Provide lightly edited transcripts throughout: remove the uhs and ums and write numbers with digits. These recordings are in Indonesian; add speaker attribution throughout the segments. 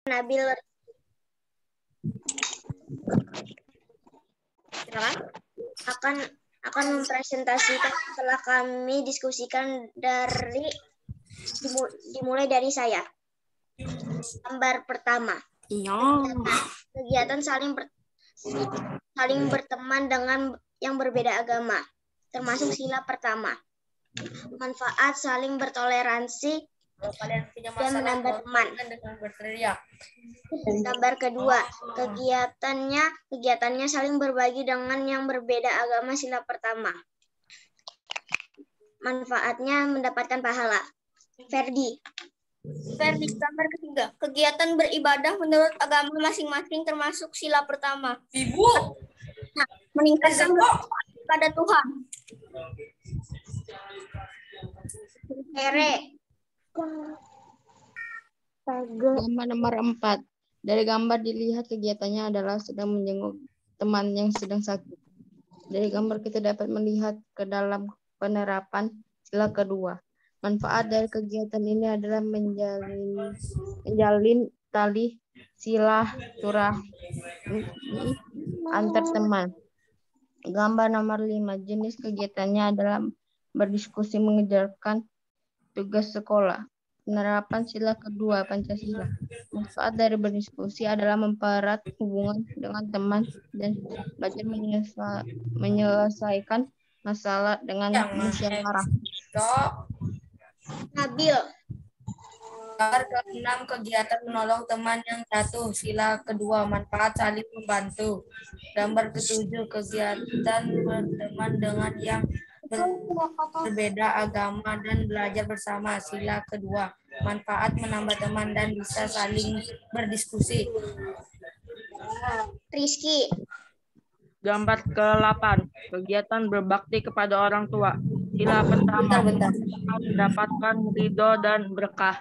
Speaker 1: Nabil. Silakan. Akan mempresentasikan setelah kami diskusikan dimulai dari saya. Gambar pertama. Kegiatan saling berteman dengan yang berbeda agama, termasuk sila pertama. Manfaat saling bertoleransi dan menambah teman. Gambar kedua, kegiatannya saling berbagi dengan yang berbeda agama sila pertama. Manfaatnya mendapatkan pahala. Ferdi, gambar ketiga, kegiatan beribadah menurut agama masing-masing termasuk sila pertama.
Speaker 2: Ibu,
Speaker 1: Meningkatkan kepada Tuhan. Ere.
Speaker 3: Gambar nomor 4. Dari gambar dilihat kegiatannya adalah sedang menjenguk teman yang sedang sakit. Dari gambar kita dapat melihat ke dalam penerapan sila kedua. Manfaat dari kegiatan ini adalah menjalin tali silaturahmi antar teman. Gambar nomor 5. Jenis kegiatannya adalah berdiskusi mengerjakan tugas sekolah. Penerapan sila kedua Pancasila. Manfaat dari berdiskusi adalah mempererat hubungan dengan teman dan belajar menyelesaikan masalah dengan musyawarah.
Speaker 1: Nabil.
Speaker 2: Gambar ke-6, kegiatan menolong teman yang jatuh. Sila kedua, manfaat saling membantu. Gambar ke-7, kegiatan berteman dengan yang berbeda agama dan belajar bersama. Sila kedua, manfaat menambah teman dan bisa saling berdiskusi.
Speaker 1: Rizky.
Speaker 4: Gambar ke-8, kegiatan berbakti kepada orang tua. Sila pertama, mendapatkan ridho dan berkah.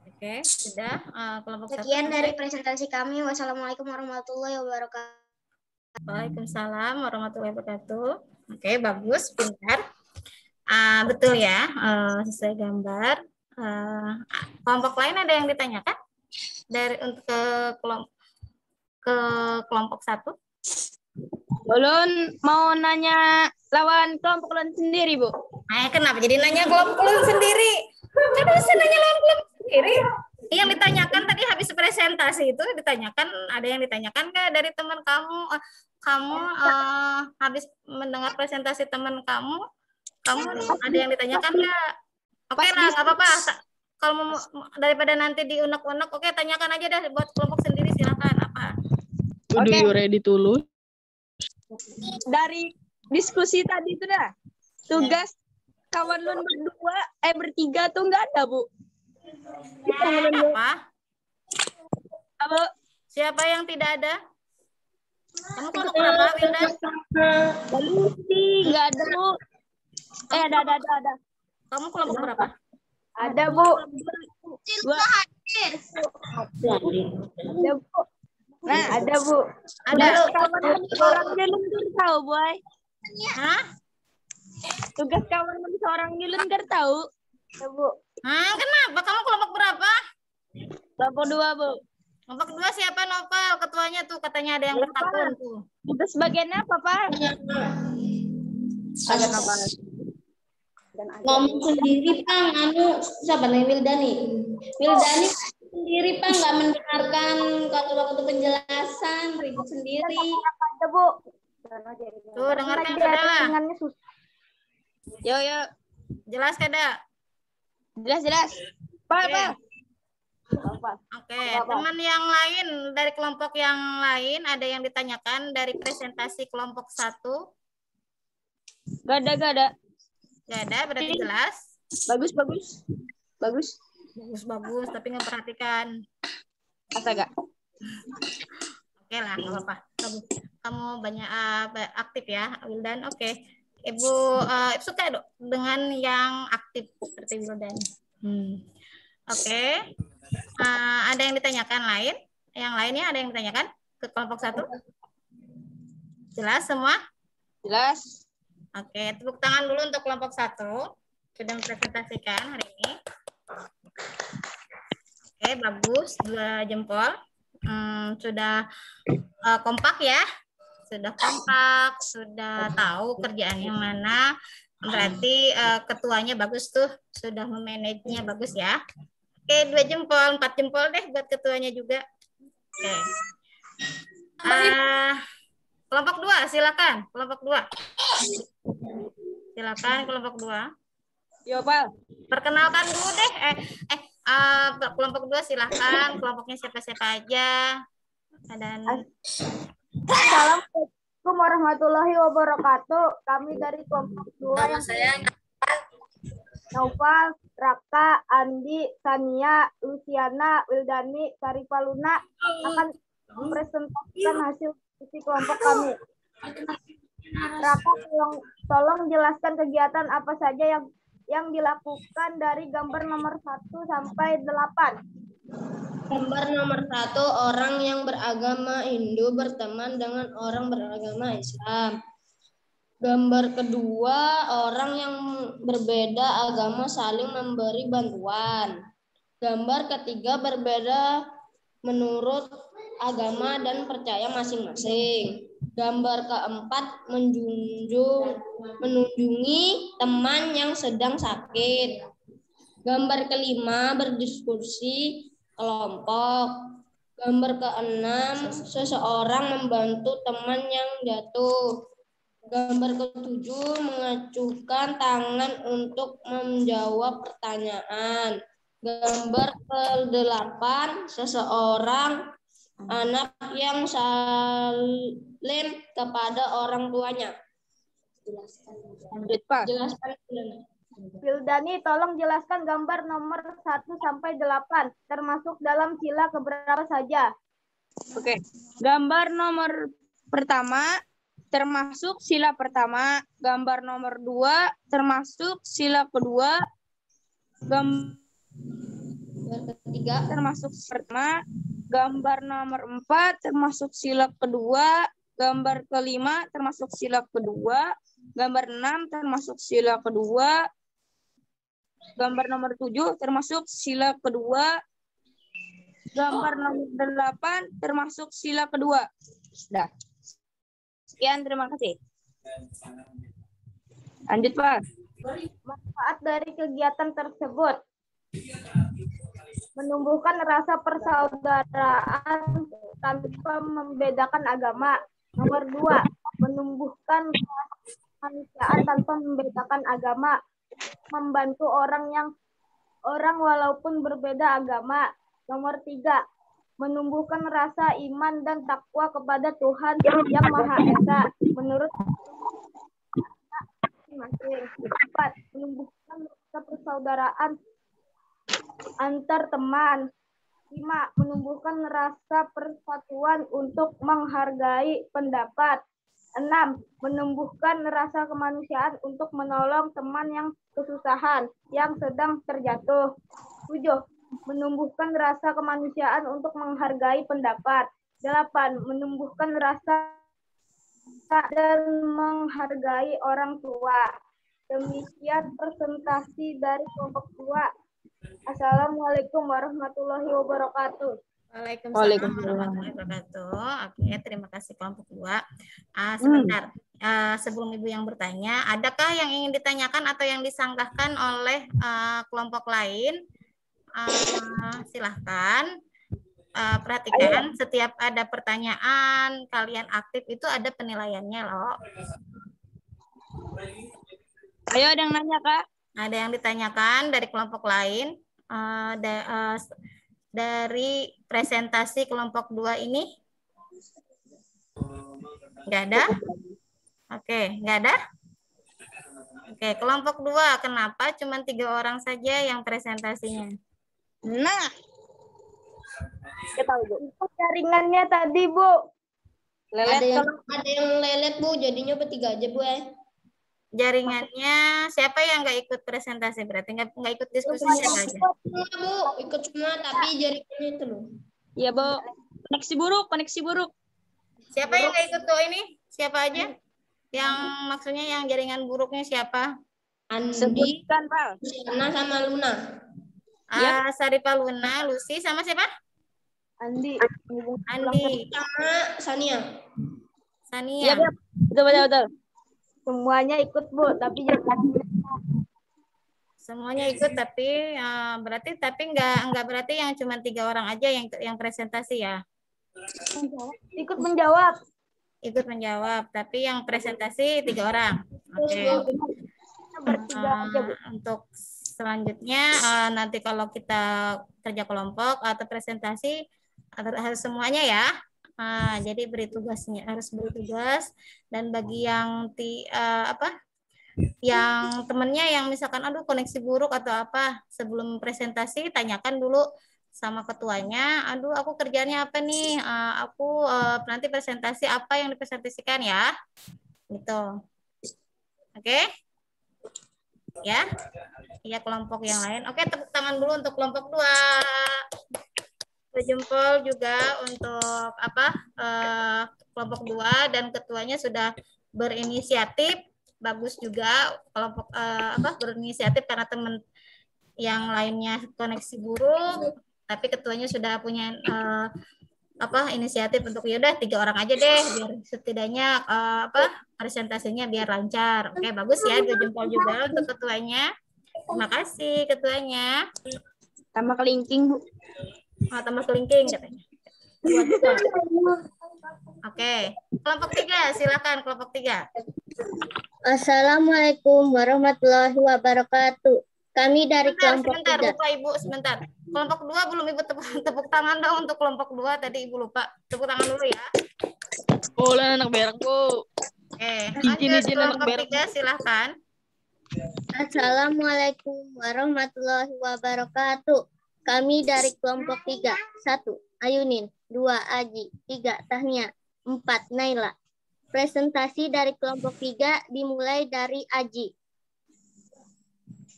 Speaker 5: Oke, sudah. Kelompok
Speaker 1: Sekian
Speaker 5: 1.
Speaker 1: dari presentasi kami. Wassalamualaikum warahmatullahi wabarakatuh.
Speaker 5: Waalaikumsalam warahmatullahi wabarakatuh. Oke, bagus, pintar. Betul ya, sesuai gambar. Kelompok lain ada yang ditanyakan dari untuk ke kelompok 1?
Speaker 3: Ulun mau nanya lawan kelompok ulun sendiri, Bu.
Speaker 5: Kenapa jadi nanya kelompok ulun sendiri? Kan bisa nanya lawan kelompok sendiri. Yang ditanyakan tadi habis presentasi itu ada yang ditanyakan nggak dari teman kamu? Kamu habis mendengar presentasi teman kamu ada yang ditanyakan nggak? Oke lah, nggak apa-apa. Kalau daripada nanti diunek-unek, oke tanyakan aja dah buat kelompok sendiri, silakan apa?
Speaker 4: Do you ready to lose?
Speaker 3: Dari diskusi tadi itu dah. Tugas kawan lun bertiga tuh nggak ada, Bu.
Speaker 5: Apa?
Speaker 3: Apa?
Speaker 5: Siapa yang tidak ada? Kamu kelompok berapa, Wildan?
Speaker 3: Nggak ada, Bu. Ada.
Speaker 5: Kamu kelompok berapa?
Speaker 3: Ada, Bu. Dua. Ada, Bu. Nah, ada, Bu.
Speaker 5: Ada.
Speaker 3: Kawan seorang Yulun tahu, Boy.
Speaker 5: Hah?
Speaker 3: Tugas kawan seorang Yulun tahu. Ya, Bu.
Speaker 5: Kenapa? Kamu kelompok berapa?
Speaker 3: Kelompok 2, Bu.
Speaker 5: Kelompok 2 siapa, Novel? Ketuanya tuh, katanya ada yang bertakun tuh.
Speaker 3: Tugas bagian apa, Pak?
Speaker 4: Bagian apa?
Speaker 6: Ngomong sendiri, Pang. Siapa nih? Wildani sendiri, Pang, nggak mendengarkan kalau waktu penjelasan, ribut sendiri.
Speaker 3: Ada, Bu.
Speaker 5: Tuh, dengarkan Kada.
Speaker 3: Yo.
Speaker 5: Jelas Kada?
Speaker 3: Jelas. Pak.
Speaker 5: Oke, teman yang lain dari kelompok yang lain ada yang ditanyakan dari presentasi kelompok 1?
Speaker 3: Gak ada.
Speaker 5: Gak ada, berarti jelas.
Speaker 3: Bagus.
Speaker 5: Bagus, tapi nggak perhatikan.
Speaker 3: Astaga.
Speaker 5: Oke lah, nggak apa-apa. Kamu banyak aktif ya, Wildan. Oke. Ibu suka dengan yang aktif seperti Wildan. Oke. Ada yang ditanyakan lain? Yang lainnya ada yang ditanyakan ke kelompok 1? Jelas semua?
Speaker 3: Jelas.
Speaker 5: Oke, tepuk tangan dulu untuk kelompok 1. Sudah mempresentasikan hari ini. Oke, bagus. 2 jempol. Sudah kompak ya. Sudah kompak, sudah tahu kerjaan yang mana. Berarti ketuanya bagus tuh. Sudah memanagenya bagus ya. Oke, 2 jempol, 4 jempol deh buat ketuanya juga. Oke. Kelompok 2, silakan. Kelompok 2. Silakan kelompok 2.
Speaker 4: Yo, Pak.
Speaker 5: Perkenalkan dulu deh. Kelompok 2 silakan. Kelompoknya siapa-siapa aja. Dan
Speaker 7: Assalamualaikum warahmatullahi wabarakatuh. Kami dari kelompok 2 yang
Speaker 2: saya
Speaker 7: Naufal, Raka, Andi, Sania, Luciana, Wildani, Sarifah Luna akan mempresentasikan hasil diskusi kelompok kami. Raka, tolong jelaskan kegiatan apa saja yang dilakukan dari gambar nomor 1 sampai 8.
Speaker 3: Gambar nomor 1, orang yang beragama Hindu berteman dengan orang beragama Islam. Gambar kedua, orang yang berbeda agama saling memberi bantuan. Gambar ketiga, berbeda menurut agama dan percaya masing-masing. Gambar keempat, mengunjungi teman yang sedang sakit. Gambar kelima, berdiskusi kelompok. Gambar keenam, seseorang membantu teman yang jatuh. Gambar ketujuh, mengacukan tangan untuk menjawab pertanyaan. Gambar ke-8, seseorang anak yang salim kepada orang tuanya. Jelaskan.
Speaker 7: Wildani, tolong jelaskan gambar nomor 1 sampai 8, termasuk dalam sila keberapa saja.
Speaker 8: Oke, gambar nomor pertama termasuk sila pertama, gambar nomor 2 termasuk sila kedua, gambar ketiga termasuk pertama, gambar nomor 4 termasuk sila kedua, gambar kelima termasuk sila kedua, gambar 6 termasuk sila kedua, gambar nomor 7 termasuk sila kedua, gambar nomor 8 termasuk sila kedua. Sudah. Sekian, terima kasih. Lanjut, Pak.
Speaker 7: Manfaat dari kegiatan tersebut: menumbuhkan rasa persaudaraan tanpa membedakan agama. Nomor 2, menumbuhkan kemanusiaan tanpa membedakan agama. Membantu orang walaupun berbeda agama. Nomor 3, menumbuhkan rasa iman dan takwa kepada Tuhan yang Maha Esa menurut masing-masing. 4, menumbuhkan rasa persaudaraan antar teman. 5, menumbuhkan rasa persatuan untuk menghargai pendapat. 6, menumbuhkan rasa kemanusiaan untuk menolong teman yang kesusahan, yang sedang terjatuh. 7, menumbuhkan rasa kemanusiaan untuk menghargai pendapat. 8, menumbuhkan rasa dan menghargai orang tua. Demikian presentasi dari kelompok 2. Assalamualaikum warahmatullahi wabarakatuh.
Speaker 5: Waalaikumsalam warahmatullahi wabarakatuh. Oke, terima kasih kelompok 2. Sebentar, sebelum Ibu yang bertanya, adakah yang ingin ditanyakan atau yang disanggahkan oleh kelompok lain? Silahkan. Perhatikan, setiap ada pertanyaan, kalian aktif itu ada penilaiannya loh.
Speaker 8: Ayo, ada yang nanya, Kak?
Speaker 5: Ada yang ditanyakan dari kelompok lain. Dari presentasi kelompok 2 ini? Nggak ada? Oke, nggak ada? Oke, kelompok 2, kenapa cuma 3 orang saja yang presentasinya?
Speaker 8: Nah, kita tahu, Bu.
Speaker 7: Jaringannya tadi, Bu.
Speaker 8: Lelet,
Speaker 3: Ada yang lelet, Bu, jadinya bertiga aja, Bu.
Speaker 5: Jaringannya siapa yang nggak ikut presentasi? Berarti nggak ikut diskusi siapa aja?
Speaker 3: Bu, ikut semua, tapi jaringannya itu loh.
Speaker 8: Iya, Bu. Koneksi buruk.
Speaker 5: Siapa yang nggak ikut tuh ini? Siapa aja? Yang maksudnya yang jaringan buruknya siapa?
Speaker 6: Andi,
Speaker 8: Sebutkan, Pak.
Speaker 6: Luciana sama Luna.
Speaker 5: Saripah, Luna, Lucy sama siapa?
Speaker 7: Andi.
Speaker 5: Andi,
Speaker 6: Sama Sania.
Speaker 5: Sania.
Speaker 8: Iya, betul.
Speaker 7: Semuanya ikut, Bu, tapi jangan
Speaker 5: Semuanya ikut tapi berarti nggak berarti yang cuma 3 orang aja yang presentasi ya.
Speaker 7: ikut menjawab.
Speaker 5: Ikut menjawab tapi yang presentasi 3 orang. Oke.
Speaker 7: Bertiga aja, Bu.
Speaker 5: Untuk selanjutnya nanti kalau kita kerja kelompok atau presentasi harus semuanya ya. Jadi harus beri tugas dan bagi yang yang temennya yang misalkan aduh koneksi buruk atau apa sebelum presentasi tanyakan dulu sama ketuanya, aduh aku kerjanya apa nih, aku nanti presentasi apa yang dipresentasikan ya gitu. Oke. Ya iya kelompok yang lain. Oke, tepuk tangan dulu untuk kelompok 2. Jempol juga untuk kelompok 2 dan ketuanya sudah berinisiatif. Bagus juga kelompok berinisiatif karena teman yang lainnya koneksi buruk tapi ketuanya sudah punya inisiatif untuk yaudah 3 orang aja deh biar setidaknya presentasinya biar lancar. Oke, bagus ya, 2 jempol juga untuk ketuanya. Terima kasih ketuanya.
Speaker 8: Tambah kelingking, Bu.
Speaker 5: Tambah kelingking katanya. 2 jempol. Oke, kelompok 3 silakan kelompok 3.
Speaker 1: Assalamualaikum warahmatullahi wabarakatuh. Kami dari kelompok 3.
Speaker 5: Sebentar, lupa Ibu, sebentar. Kelompok 2 belum Ibu tepuk tangan dong untuk kelompok 2 tadi Ibu lupa. Tepuk tangan dulu ya.
Speaker 4: Boleh anak berak, Bu.
Speaker 5: Oke,
Speaker 4: Izin anak
Speaker 5: kelompok
Speaker 4: berak.
Speaker 5: 3 silahkan.
Speaker 1: Assalamualaikum warahmatullahi wabarakatuh. Kami dari kelompok 3. 1. Ayunin. 2. Aji. 3. Tahnia. 4. Naila. Presentasi dari kelompok 3 dimulai dari Aji.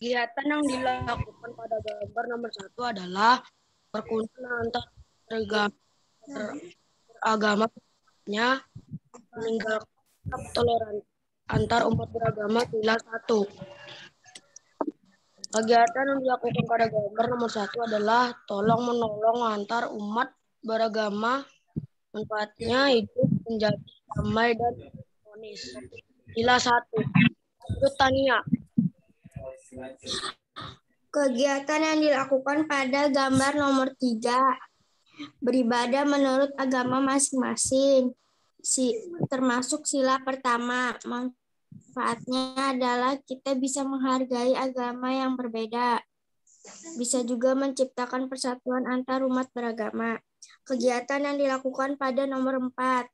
Speaker 9: Kegiatan yang dilakukan pada gambar nomor 1 adalah perkumpulan antar beragama meninggalkan toleransi antar umat beragama sila 1. Kegiatan yang dilakukan pada gambar nomor 1 adalah tolong menolong antar umat beragama, manfaatnya hidup menjadi damai dan harmonis. Sila 1. Tania.
Speaker 1: Kegiatan yang dilakukan pada gambar nomor 3. Beribadah menurut agama masing-masing. Termasuk sila pertama. Manfaatnya adalah kita bisa menghargai agama yang berbeda. Bisa juga menciptakan persatuan antar umat beragama. Kegiatan yang dilakukan pada nomor 4.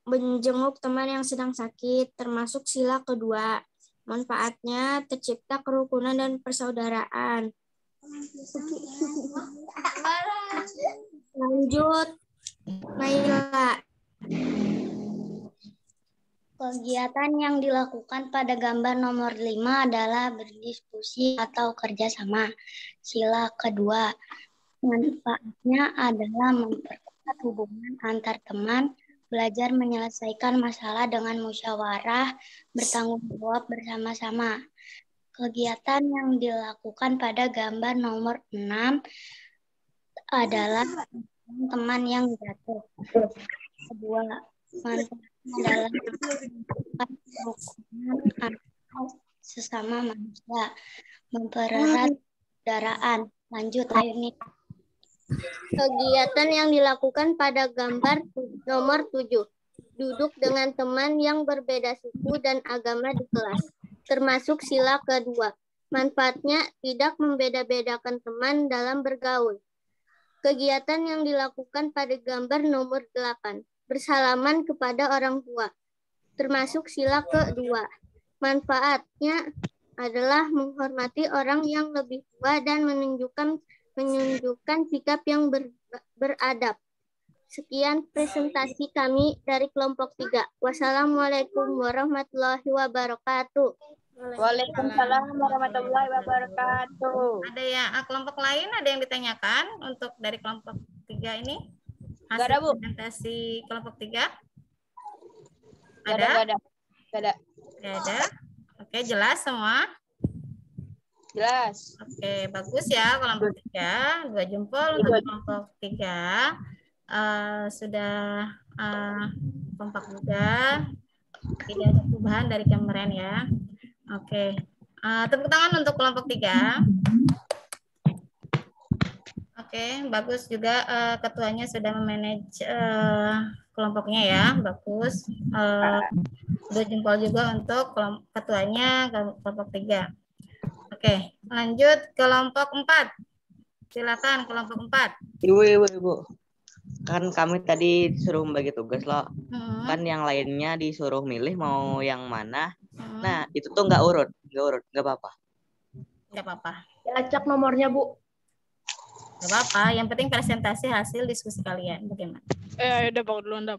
Speaker 1: Menjenguk teman yang sedang sakit, termasuk sila kedua. Manfaatnya tercipta kerukunan dan persaudaraan. Lanjut, Naila. Kegiatan yang dilakukan pada gambar nomor 5 adalah berdiskusi atau kerjasama. Sila kedua. Manfaatnya adalah memperkuat hubungan antar teman, belajar menyelesaikan masalah dengan musyawarah, bertanggung jawab bersama-sama. Kegiatan yang dilakukan pada gambar nomor 6 adalah teman yang jatuh. Kedua, manfaatnya adalah hubungan sesama manusia, mempererat persaudaraan. Lanjut, ayo nih. Kegiatan yang dilakukan pada gambar nomor 7. Duduk dengan teman yang berbeda suku dan agama di kelas. Termasuk sila kedua. Manfaatnya tidak membeda-bedakan teman dalam bergaul. Kegiatan yang dilakukan pada gambar nomor 8. Bersalaman kepada orang tua. Termasuk sila kedua. Manfaatnya adalah menghormati orang yang lebih tua dan menunjukkan sikap yang beradab. Sekian presentasi kami dari kelompok 3. Wassalamualaikum warahmatullahi wabarakatuh.
Speaker 8: Waalaikumsalam warahmatullahi wabarakatuh.
Speaker 5: Ada yang kelompok lain ada yang ditanyakan untuk dari kelompok 3 ini?
Speaker 8: Nggak ada, Bu.
Speaker 5: Presentasi kelompok 3?
Speaker 8: Nggak ada.
Speaker 5: Nggak ada. Oke. Oke, jelas semua?
Speaker 8: Jelas.
Speaker 5: Oke, bagus ya kelompok 3. 2 jempol untuk kelompok 3. Sudah kompak juga. Tidak ada perubahan dari kemarin ya. Oke. Tepuk tangan untuk kelompok 3. Oke, bagus juga ketuanya sudah memanage kelompoknya ya. Bagus. 2 jempol juga untuk ketuanya kelompok 3. Oke, lanjut kelompok 4. Silakan kelompok 4.
Speaker 10: Ibu. Kan kami tadi disuruh membagi tugas loh. Kan yang lainnya disuruh milih mau yang mana. Nah, itu tuh nggak urut, nggak apa-apa.
Speaker 5: Nggak apa-apa.
Speaker 9: Acak nomornya, Bu.
Speaker 5: Nggak apa-apa, yang penting presentasi hasil diskusi kalian. Bagaimana?
Speaker 4: Ayo Dap, duluan Dap.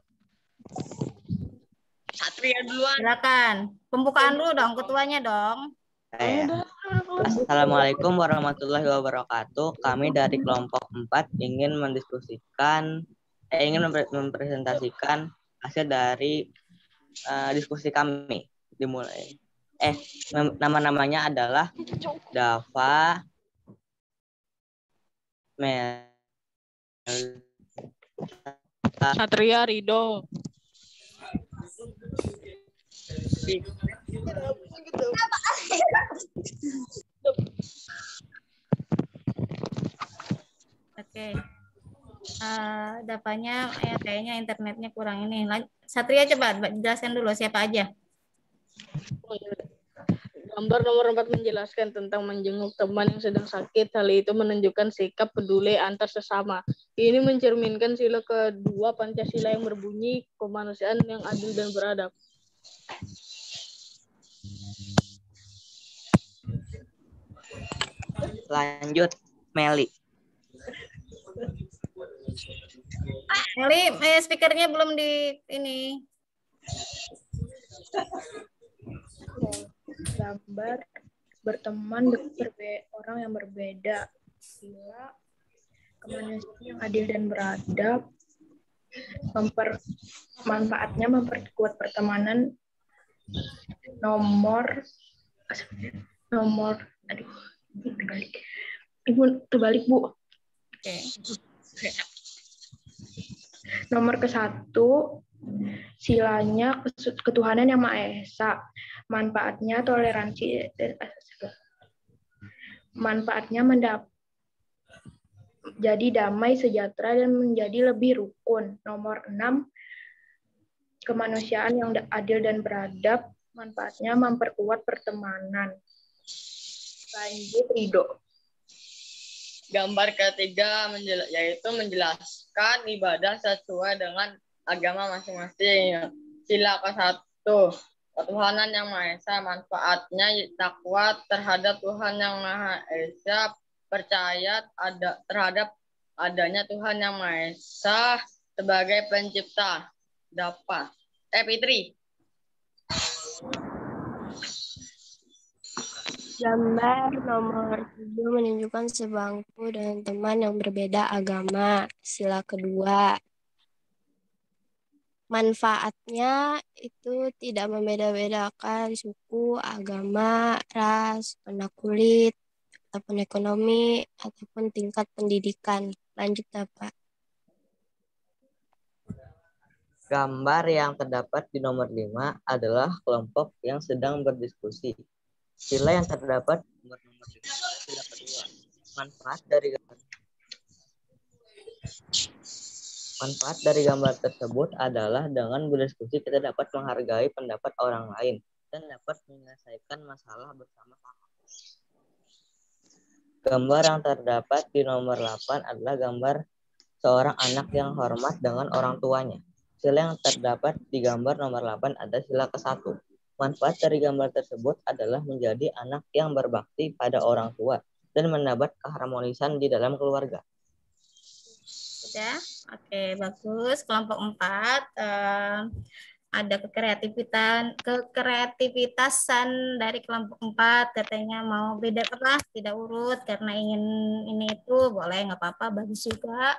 Speaker 8: Satria duluan.
Speaker 5: Silakan. Pembukaan dulu dong, ketuanya dong.
Speaker 10: Assalamualaikum warahmatullahi wabarakatuh. Kami dari kelompok 4 ingin mendiskusikan, mempresentasikan hasil dari diskusi kami. Dimulai. Nama-namanya adalah Dava, Mel,
Speaker 4: Satria, Rido.
Speaker 5: Oke. Dapanya kayaknya internetnya kurang ini. Satria coba jelaskan dulu siapa aja.
Speaker 4: Gambar nomor 4 menjelaskan tentang menjenguk teman yang sedang sakit. Hal itu menunjukkan sikap peduli antar sesama. Ini mencerminkan sila kedua Pancasila yang berbunyi kemanusiaan yang adil dan beradab.
Speaker 10: Lanjut, Meli.
Speaker 5: Meli, speakernya belum di ini.
Speaker 11: Gambar berteman dengan orang yang berbeda, sila kemanusiaan yang adil dan beradab, manfaatnya memperkuat pertemanan, nomor aduh terbalik Bu.
Speaker 5: Oke.
Speaker 11: Nomor ke-1, silanya ketuhanan yang Maha Esa. Manfaatnya toleransi dan manfaatnya jadi damai, sejahtera, dan menjadi lebih rukun. Nomor 6, kemanusiaan yang adil dan beradab. Manfaatnya memperkuat pertemanan. Lanjut, Rido.
Speaker 8: Gambar ketiga yaitu menjelaskan ibadah sesuai dengan agama masing-masing. Sila ke-1, ketuhanan yang Maha Esa. Manfaatnya takwa terhadap Tuhan yang Maha Esa, percaya terhadap adanya Tuhan yang Maha Esa sebagai pencipta. Dapat. Fitri.
Speaker 12: Gambar nomor 7 menunjukkan sebangku dengan teman yang berbeda agama. Sila kedua. Manfaatnya itu tidak membeda-bedakan suku, agama, ras, warna kulit, ataupun ekonomi, ataupun tingkat pendidikan. Lanjut, Pak.
Speaker 10: Gambar yang terdapat di nomor 5 adalah kelompok yang sedang berdiskusi. Sila yang terdapat di nomor 5, sila kedua. Manfaat dari gambar tersebut adalah dengan berdiskusi kita dapat menghargai pendapat orang lain dan dapat menyelesaikan masalah bersama-sama. Gambar yang terdapat di nomor 8 adalah gambar seorang anak yang hormat dengan orang tuanya. Sila yang terdapat di gambar nomor 8 ada sila ke-1. Manfaat dari gambar tersebut adalah menjadi anak yang berbakti pada orang tua dan mendapat keharmonisan di dalam keluarga.
Speaker 5: Sudah? Oke, bagus. Kelompok 4 ada kekreativitasan dari kelompok 4, katanya mau beda apa? Tidak urut karena ingin ini itu, boleh, nggak apa-apa, bagus juga.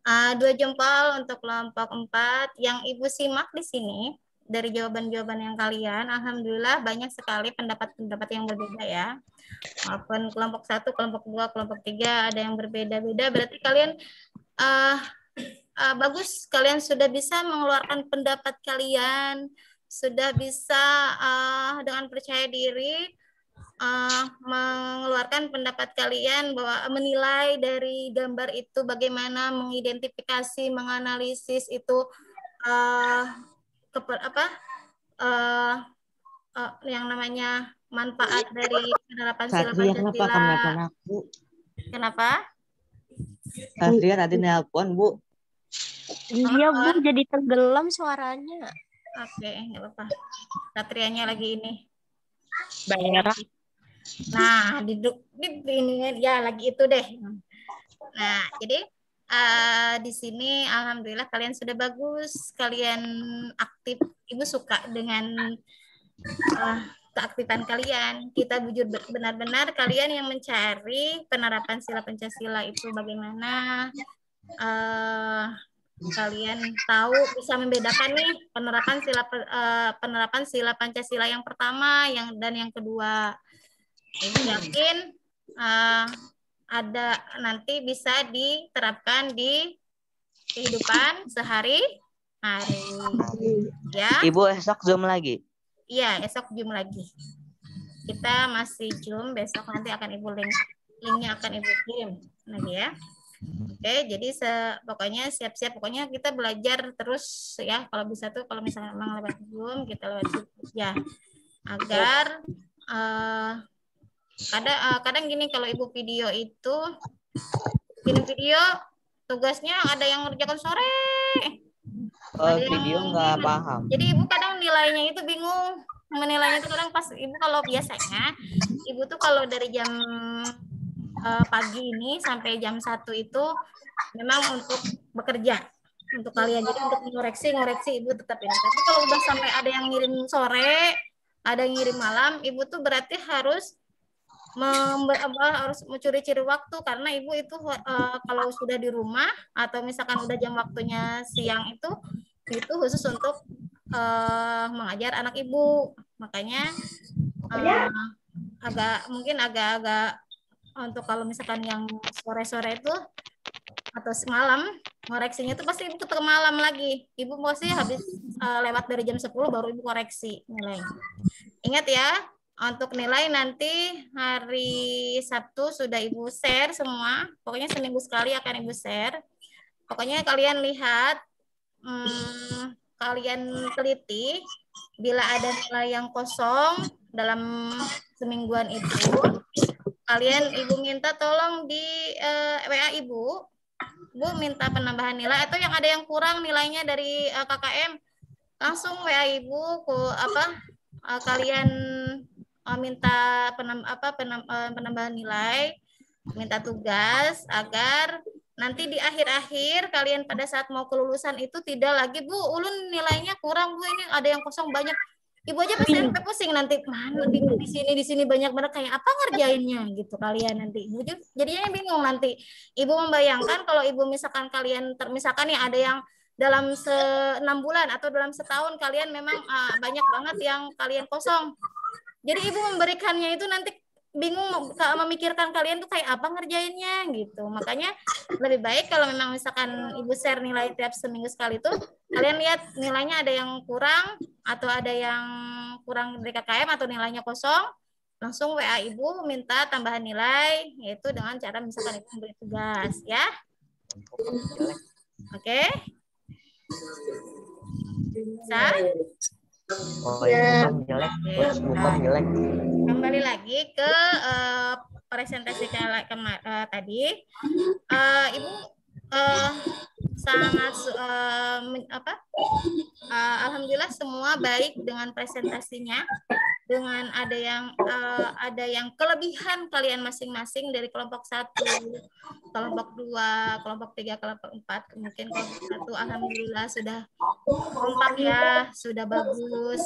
Speaker 5: 2 jempol untuk kelompok 4. Yang Ibu simak di sini dari jawaban-jawaban yang kalian, alhamdulillah banyak sekali pendapat-pendapat yang berbeda ya. Walaupun kelompok 1, kelompok 2, kelompok 3 ada yang berbeda-beda, berarti kalian bagus, kalian sudah bisa mengeluarkan pendapat kalian, sudah bisa dengan percaya diri mengeluarkan pendapat kalian bahwa menilai dari gambar itu bagaimana mengidentifikasi, menganalisis itu yang namanya manfaat dari penerapan sila Pancasila. Kenapa?
Speaker 10: Satria tadi nelpon, Bu.
Speaker 12: Iya, Bu, jadi tenggelam suaranya.
Speaker 5: Oke, nggak apa-apa. Satrianya lagi ini.
Speaker 12: Berak.
Speaker 5: Nah, ini ya lagi itu deh. Nah, jadi di sini alhamdulillah kalian sudah bagus, kalian aktif. Ibu suka dengan keaktifan kalian. Kita jujur benar-benar kalian yang mencari penerapan sila Pancasila itu bagaimana. Kalian tahu bisa membedakan nih penerapan sila Pancasila yang pertama dan yang kedua. Ibu yakin ada nanti bisa diterapkan di kehidupan sehari-hari. Ya.
Speaker 10: Ibu esok Zoom lagi.
Speaker 5: Iya, esok Zoom lagi. Kita masih Zoom, besok nanti akan Ibu linknya akan Ibu kirim lagi ya. Oke, jadi pokoknya siap-siap, pokoknya kita belajar terus ya. Kalau bisa tuh, kalau misalnya memang lewat Zoom, kita lewat Zoom ya. Agar kadang gini, kalau Ibu video itu, video tugasnya ada yang ngerjakan sore.
Speaker 10: Video nggak paham.
Speaker 5: Jadi Ibu kadang nilainya itu bingung. Menilainya itu kadang pas Ibu kalau biasanya, Ibu tuh kalau dari jam pagi ini sampai jam 1 itu memang untuk bekerja untuk kalian, jadi untuk ngoreksi Ibu tetap ini. Tapi kalau udah sampai ada yang ngirim sore, ada yang ngirim malam, Ibu tuh berarti harus mencuri-curi waktu, karena Ibu itu kalau sudah di rumah atau misalkan udah jam waktunya siang itu khusus untuk mengajar anak Ibu. Makanya agak untuk kalau misalkan yang sore-sore itu atau malam, ngoreksinya itu pasti Ibu ketemu malam lagi. Ibu pasti habis lewat dari jam 10 baru Ibu koreksi nilai. Ingat ya, untuk nilai nanti hari Sabtu sudah Ibu share semua. Pokoknya seminggu sekali akan Ibu share. Pokoknya kalian lihat, kalian teliti, bila ada nilai yang kosong dalam semingguan itu, kalian Ibu minta tolong di WA Ibu minta penambahan nilai, atau yang ada yang kurang nilainya dari KKM, langsung WA Ibu kalian minta penambahan nilai, minta tugas, agar nanti di akhir-akhir kalian pada saat mau kelulusan itu tidak lagi, Bu, ulun nilainya kurang, Bu, ini ada yang kosong banyak. Ibu aja pas SMP pusing nanti, mana di sini banyak banget, kayak apa ngerjainnya gitu kalian nanti. Ibu jadinya bingung nanti. Ibu membayangkan kalau Ibu misalkan kalian misalkan ya ada yang dalam 6 bulan atau dalam setahun kalian memang banyak banget yang kalian kosong. Jadi Ibu memberikannya itu nanti bingung memikirkan kalian tuh kayak apa ngerjainnya gitu. Makanya lebih baik kalau memang misalkan Ibu share nilai tiap seminggu sekali tuh, kalian lihat nilainya ada yang kurang atau ada yang kurang dari KKM atau nilainya kosong, langsung WA Ibu minta tambahan nilai, yaitu dengan cara misalkan Ibu memberi tugas ya. Oke? Bisa?
Speaker 10: Bukan jelek.
Speaker 5: Kembali lagi ke presentasi tadi. Ibu sangat alhamdulillah semua baik dengan presentasinya, dengan ada yang kelebihan kalian masing-masing dari kelompok 1, kelompok 2, kelompok 3, kelompok 4. Mungkin kelompok 1 alhamdulillah sudah kompak ya, sudah bagus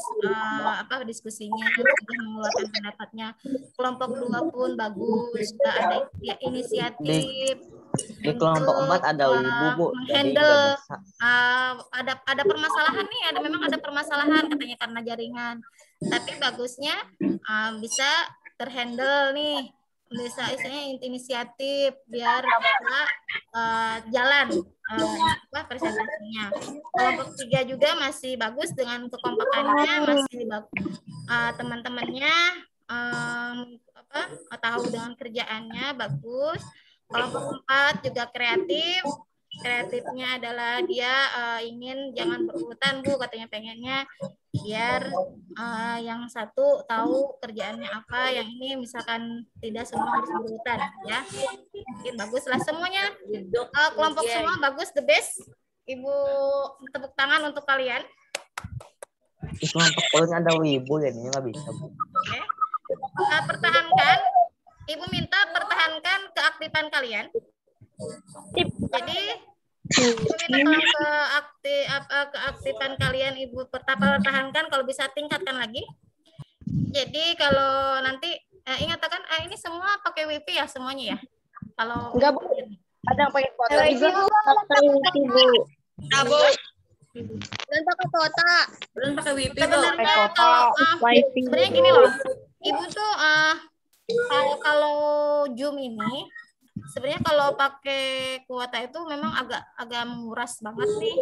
Speaker 5: diskusinya, sudah mengeluarkan pendapatnya. Kelompok 2 pun bagus, sudah ada inisiatif
Speaker 10: Di kelompok 4 ada ibu, Bu. Jadi nggak
Speaker 5: menghandle
Speaker 10: bisa.
Speaker 5: ada permasalahan nih, memang ada permasalahan katanya karena jaringan. Tapi bagusnya bisa terhandle nih, bisa istilahnya inisiatif biar bisa jalan presentasinya. Kelompok 3 juga masih bagus dengan kekompakannya, masih teman-temannya tahu dengan kerjaannya bagus. Kelompok 4 juga kreatif. Kreatifnya adalah dia ingin jangan berurutan, Bu, katanya pengennya biar yang satu tahu kerjaannya apa, yang ini misalkan tidak semua harus berurutan ya. Mungkin baguslah semuanya. Kelompok semua bagus, the best. Ibu tepuk tangan untuk kalian.
Speaker 10: Di kelompok polnya ada wibu, jadinya nggak bisa, Bu.
Speaker 5: Oke. Pertahankan. Ibu minta pertahankan keaktifan kalian. Jadi Ibu minta keaktifan kalian Ibu pertahankan, kalau bisa tingkatkan lagi. Jadi kalau nanti ingat kan ini semua pakai wifi ya semuanya ya. Kalau
Speaker 4: enggak, Bu. Ada yang pakai kuota juga.
Speaker 1: Pakai wifi, Bu.
Speaker 2: Nah, Bu.
Speaker 1: Dan pakai kuota.
Speaker 2: Belum pakai wifi, Bu.
Speaker 5: Sebenarnya kalau sebenarnya gini loh. Ibu tuh kalau Zoom ini sebenarnya kalau pakai kuota itu memang agak menguras banget nih,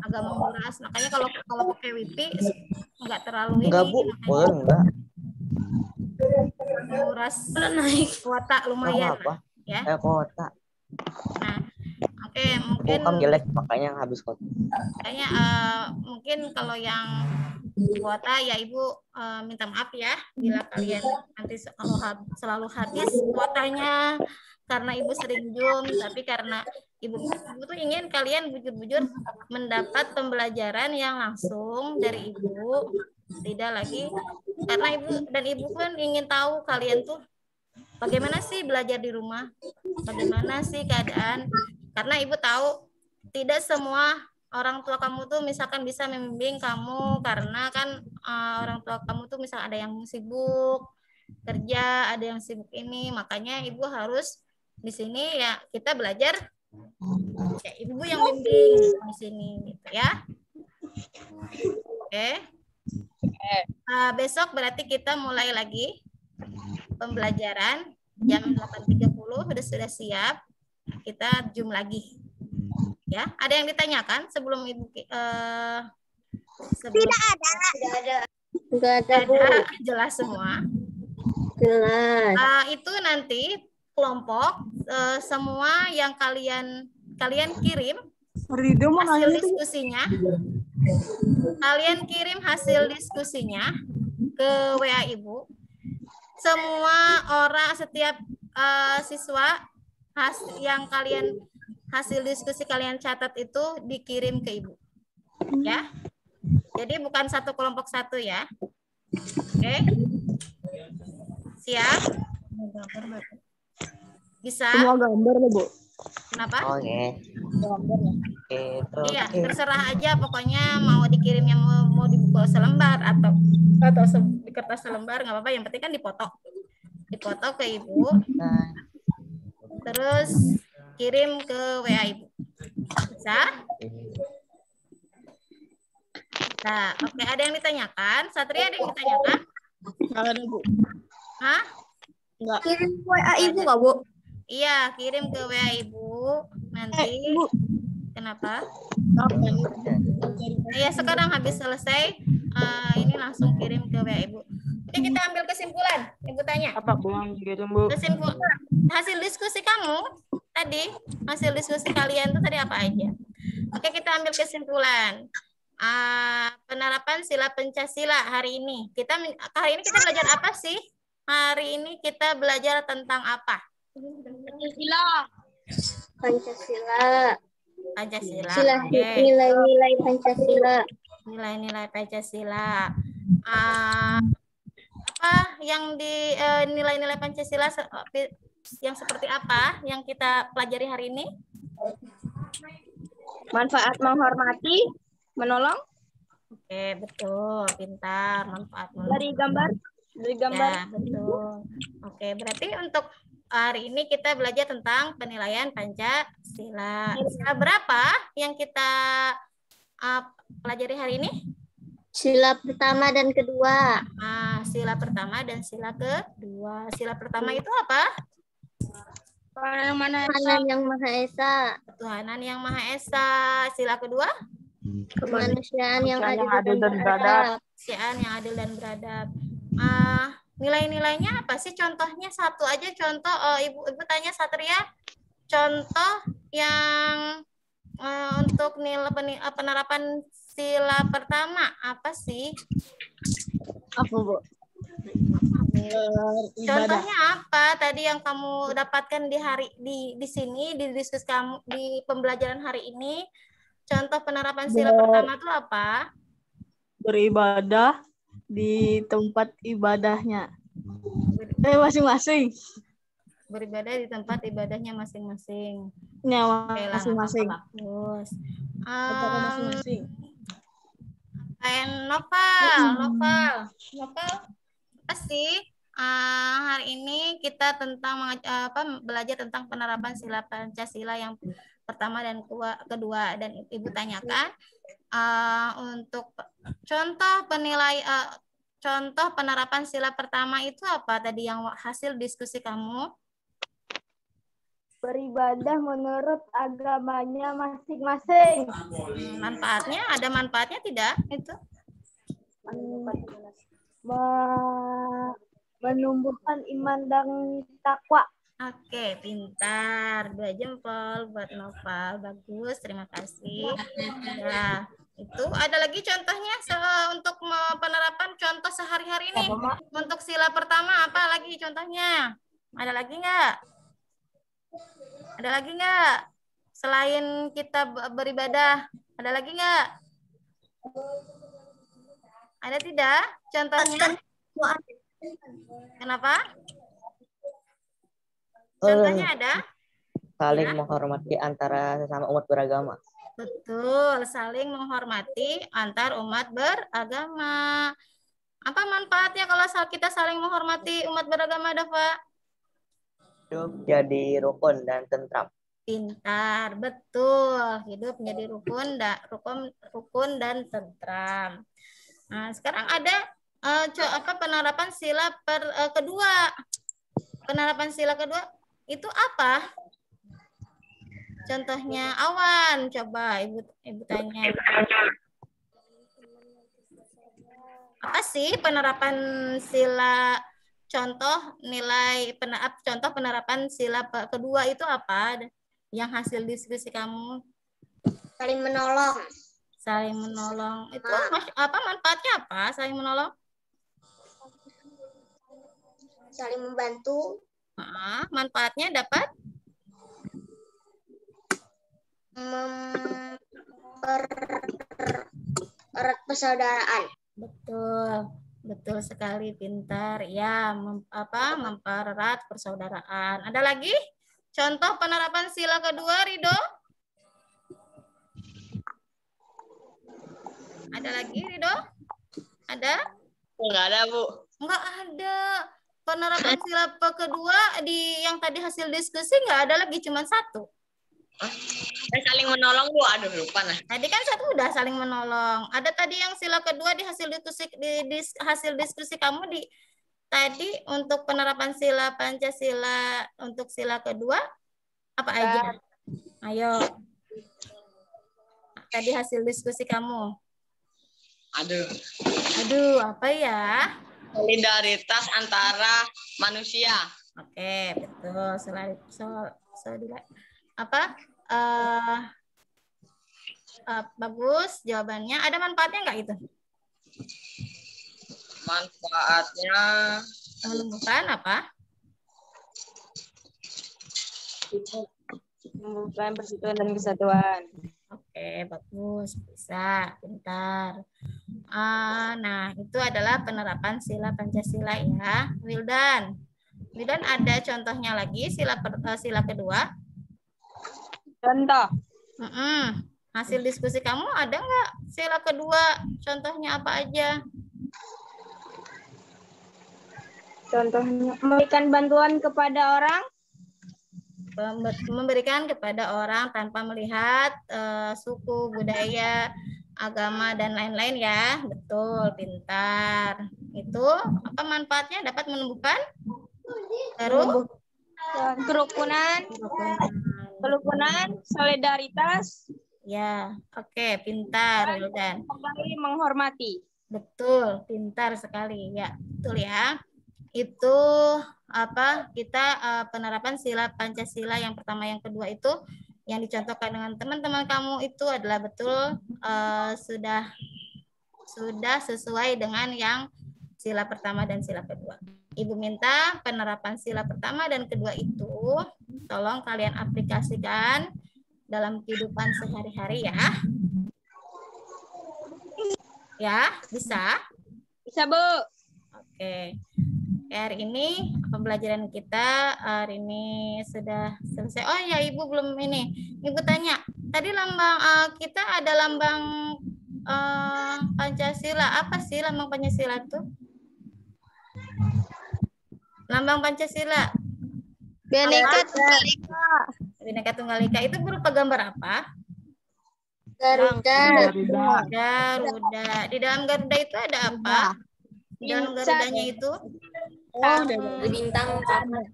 Speaker 5: agak menguras. Makanya kalau pakai wifi nggak terlalu
Speaker 10: enggak, Bu. Boleh enggak?
Speaker 5: Menguras naik kuota lumayan
Speaker 10: apa?
Speaker 5: Ya.
Speaker 10: Kuota.
Speaker 5: Nah, oke, mungkin
Speaker 10: Bukan jelek makanya habis kuota.
Speaker 5: Kayaknya mungkin kalau yang kuota ya Ibu minta maaf ya bila kalian nanti selalu habis kuotanya karena Ibu sering Zoom, tapi karena Ibu tuh ingin kalian bujur-bujur mendapat pembelajaran yang langsung dari Ibu, tidak lagi karena Ibu pun ingin tahu kalian tuh bagaimana sih belajar di rumah, bagaimana sih keadaan, karena Ibu tahu tidak semua orang tua kamu tuh misalkan bisa membimbing kamu karena kan orang tua kamu tuh misal ada yang sibuk kerja, ada yang sibuk ini, makanya Ibu harus di sini ya kita belajar ya Ibu yang bimbing di sini gitu ya. Oke. Besok berarti kita mulai lagi pembelajaran jam 8.30 sudah siap. Kita Zoom lagi. Ya, ada yang ditanyakan sebelum Ibu
Speaker 1: Tidak ada. Tidak ada, Bu.
Speaker 5: Jelas semua.
Speaker 1: Jelas.
Speaker 5: Itu nanti kelompok semua yang kalian kirim hasil diskusinya. Kalian kirim hasil diskusinya ke WA Ibu. Semua orang, setiap siswa yang hasil diskusi kalian catat itu dikirim ke Ibu. Ya. Jadi bukan satu kelompok satu ya. Oke. Siap? Bisa?
Speaker 4: Semua gambar loh, Bu.
Speaker 5: Kenapa?
Speaker 10: Oke.
Speaker 5: Iya, terserah aja pokoknya mau dikirimnya mau di buku selembar atau di kertas selembar nggak apa-apa, yang penting kan dipoto ke Ibu. Terus kirim ke WA Ibu. Bisa? Nah, oke, ada yang ditanyakan? Satria, ada yang ditanyakan?
Speaker 4: Nggak ada, Bu.
Speaker 5: Hah?
Speaker 4: Nggak.
Speaker 1: Kirim ke WA Ibu nggak, Bu?
Speaker 5: Iya, kirim ke WA Ibu. Nanti.
Speaker 4: Bu.
Speaker 5: Kenapa? Iya, sekarang habis selesai. Ini langsung kirim ke WA Ibu. Oke, kita ambil kesimpulan. Ibu tanya.
Speaker 4: Apa pulang gitu, Bu?
Speaker 5: Kesimpulan. Hasil diskusi kamu tadi, hasil diskusi kalian itu tadi apa aja? Oke, kita ambil kesimpulan. Penerapan sila Pancasila hari ini. Hari ini kita belajar apa sih? Hari ini kita belajar tentang apa?
Speaker 1: Pancasila.
Speaker 5: Nilai-nilai
Speaker 1: Pancasila.
Speaker 5: Nilai-nilai Pancasila. Apa yang di nilai-nilai Pancasila yang seperti apa yang kita pelajari hari ini?
Speaker 8: Manfaat menghormati, menolong.
Speaker 5: Oke, betul, pintar, manfaat menolong.
Speaker 8: Dari gambar.
Speaker 5: Ya, betul. Oke, berarti untuk hari ini kita belajar tentang penilaian Pancasila. Sila berapa yang kita pelajari hari ini?
Speaker 1: Sila pertama dan kedua.
Speaker 5: Nah, sila pertama dan sila kedua. Sila pertama itu apa?
Speaker 1: Ketuhanan yang Maha Esa.
Speaker 5: Ketuhanan yang Maha Esa. Sila kedua?
Speaker 1: Kemanusiaan yang adil dan beradab.
Speaker 5: Kemanusiaan yang adil dan beradab. Nilai-nilainya apa sih? Contohnya satu aja. Contoh, ibu tanya Satria. Contoh yang untuk nilai penerapan sila pertama apa sih?
Speaker 4: Apa, Bu?
Speaker 5: Contohnya apa tadi yang kamu dapatkan di sini di diskusi kamu di pembelajaran hari ini? Contoh penerapan sila pertama itu apa?
Speaker 4: Beribadah di tempat ibadahnya. Masing-masing.
Speaker 5: Beribadah di tempat ibadahnya masing-masing.
Speaker 4: Ya, masing-masing.
Speaker 5: Bagus.
Speaker 4: Masing-masing.
Speaker 5: Novel. Apa sih? Hari ini kita belajar tentang penerapan sila Pancasila yang pertama dan kedua, dan ibu tanyakan untuk contoh contoh penerapan sila pertama itu apa tadi yang hasil diskusi kamu?
Speaker 7: Beribadah menurut agamanya masing-masing.
Speaker 5: Manfaatnya, ada manfaatnya tidak itu?
Speaker 7: Menumbuhkan iman dan takwa.
Speaker 5: Oke, pintar. 2 jempol buat Noval. Bagus, terima kasih. Ya, itu ada lagi contohnya untuk penerapan contoh sehari-hari ini. Untuk sila pertama apa lagi contohnya? Ada lagi nggak? Ada lagi nggak? Selain kita beribadah, ada lagi nggak? Ada tidak? Contohnya? Kenapa? Contohnya ada?
Speaker 10: Saling menghormati antara sesama umat beragama.
Speaker 5: Betul, saling menghormati antar umat beragama. Apa manfaatnya kalau kita saling menghormati umat beragama, Dava?
Speaker 10: Hidup jadi rukun dan tentram.
Speaker 5: Pintar, betul. Hidup menjadi rukun dan tentram. Nah, sekarang ada penerapan sila kedua. Penerapan sila kedua itu apa? Contohnya Awan, coba ibu tanya. Apa sih penerapan sila? Contoh penerapan sila kedua itu apa? Yang hasil diskusi kamu?
Speaker 1: Saling menolong.
Speaker 5: Saling menolong. Itu apa manfaatnya apa? Saling menolong?
Speaker 1: Saling membantu.
Speaker 5: Manfaatnya dapat?
Speaker 1: Mempererat persaudaraan.
Speaker 5: Betul sekali, pintar. Ya, mempererat persaudaraan. Ada lagi? Contoh penerapan sila kedua, Rido? Ada lagi, Rido? Ada?
Speaker 9: Enggak ada, Bu.
Speaker 5: Enggak ada. Penerapan sila kedua yang tadi hasil diskusi enggak ada lagi, cuma satu.
Speaker 9: Saling menolong, Bu. Aduh, lupa nah.
Speaker 5: Tadi kan satu udah saling menolong. Ada tadi yang sila kedua di hasil diskusi kamu tadi untuk penerapan sila Pancasila untuk sila kedua apa aja? Ayo. Tadi hasil diskusi kamu. Aduh, apa ya?
Speaker 9: Solidaritas antara manusia.
Speaker 5: Oke, betul. Bagus jawabannya. Ada manfaatnya nggak itu?
Speaker 9: Manfaatnya
Speaker 5: menumbuhkan apa?
Speaker 8: Menumbuhkan persatuan dan kesatuan.
Speaker 5: Oke, bagus, bisa, pintar. Nah, itu adalah penerapan sila Pancasila ya, Wildan. Wildan ada contohnya lagi sila kedua?
Speaker 8: Contoh.
Speaker 5: Hasil diskusi kamu ada nggak sila kedua? Contohnya apa aja?
Speaker 8: Contohnya memberikan bantuan kepada orang.
Speaker 5: memberikan kepada orang tanpa melihat suku, budaya, agama, dan lain-lain ya. Betul, pintar. Itu apa manfaatnya? Dapat menumbuhkan
Speaker 8: kerukunan, solidaritas.
Speaker 5: Ya, oke, pintar, Wildan.
Speaker 8: Kembali menghormati.
Speaker 5: Betul, pintar sekali. Ya, betul ya. Itu apa? Kita penerapan sila Pancasila yang pertama, yang kedua itu yang dicontohkan dengan teman-teman kamu itu adalah betul sudah sesuai dengan yang sila pertama dan sila kedua. Ibu minta penerapan sila pertama dan kedua itu tolong kalian aplikasikan dalam kehidupan sehari-hari ya. Ya, bisa?
Speaker 8: Bisa, Bu.
Speaker 5: Oke. Hari ini pembelajaran kita hari ini sudah selesai. Oh ya, Ibu belum ini. Ibu tanya, tadi lambang kita ada lambang Pancasila. Apa sih lambang Pancasila itu? Lambang Pancasila.
Speaker 8: Bhinneka Tunggal Ika.
Speaker 5: Bhinneka Tunggal Ika itu berupa gambar apa?
Speaker 1: Garuda.
Speaker 5: Garuda. Di dalam Garuda itu ada apa? Di dalam Garudanya itu?
Speaker 2: Bintang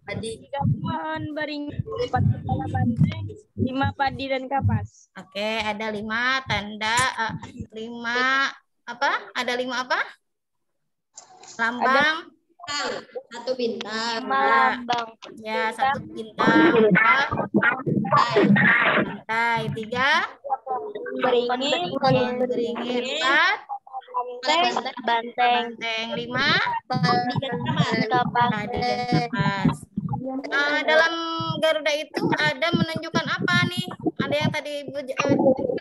Speaker 2: tadi.
Speaker 8: 3 beringin, 4 kepala banteng, 5 padi dan kapas.
Speaker 5: Oke, ada 5 tanda, 5 apa? Ada 5 apa? Lambang.
Speaker 6: 1 bintang.
Speaker 5: Lambang. Ya, 1 bintang. Pantai. 3
Speaker 8: beringin,
Speaker 5: 4 banteng. 5 kapas. Dalam Garuda itu ada menunjukkan apa nih? Ada yang tadi Ibu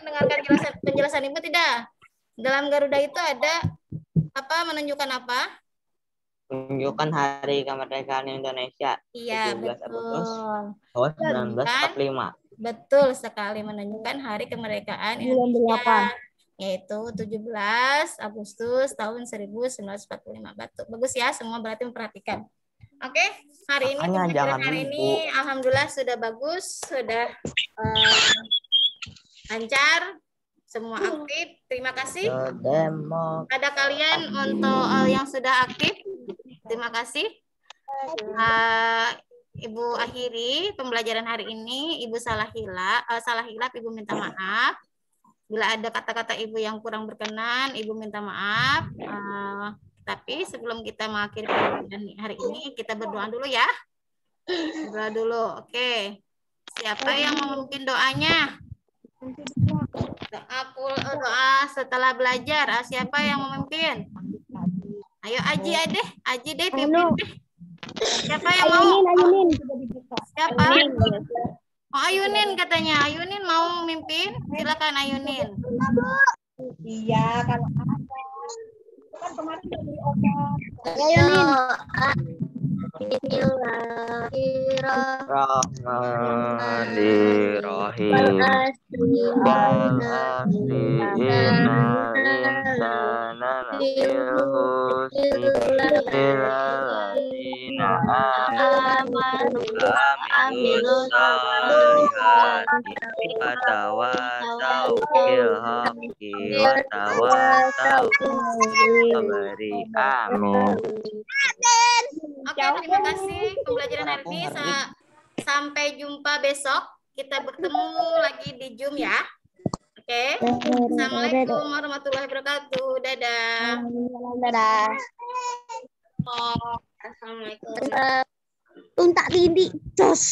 Speaker 5: mendengarkan penjelasan Ibu tidak? Dalam Garuda itu ada apa? Menunjukkan apa?
Speaker 10: Menunjukkan hari kemerdekaan Indonesia.
Speaker 5: Iya,
Speaker 10: 17 Agustus
Speaker 5: betul.
Speaker 10: tahun 1945.
Speaker 5: Betul sekali, menunjukkan hari kemerdekaan Indonesia, yaitu 17 Agustus tahun 1945. Bagus ya, semua berarti memperhatikan. Oke, hari ini alhamdulillah sudah bagus, sudah lancar, semua aktif. Terima kasih. Ada kalian untuk yang sudah aktif. Terima kasih. Ibu akhiri pembelajaran hari ini. Ibu salah hilap, Ibu minta maaf. Bila ada kata-kata Ibu yang kurang berkenan, Ibu minta maaf. Tapi sebelum kita mengakhiri pembelajaran hari ini, kita berdoa dulu ya. Berdoa dulu. Oke. Siapa yang memimpin doanya? Doa setelah belajar. Siapa yang memimpin? Ayo Aji deh pimpin deh. Siapa yang mau? Siapa? Oh, Ayunin katanya. Ayunin mau mimpin? Silakan Ayunin.
Speaker 7: Iya, kalau ada. Kan kemarin dari obat.
Speaker 1: Ayunin.
Speaker 10: Bismillahirrahmanirrahim.
Speaker 5: Oke, terima kasih pembelajaran hari ini. Sampai jumpa besok. Kita bertemu lagi di Zoom ya. Oke. Assalamualaikum warahmatullahi wabarakatuh. Dadah.
Speaker 1: Dadah.
Speaker 5: Assalamualaikum.
Speaker 1: Tuntak Tindi. Jos.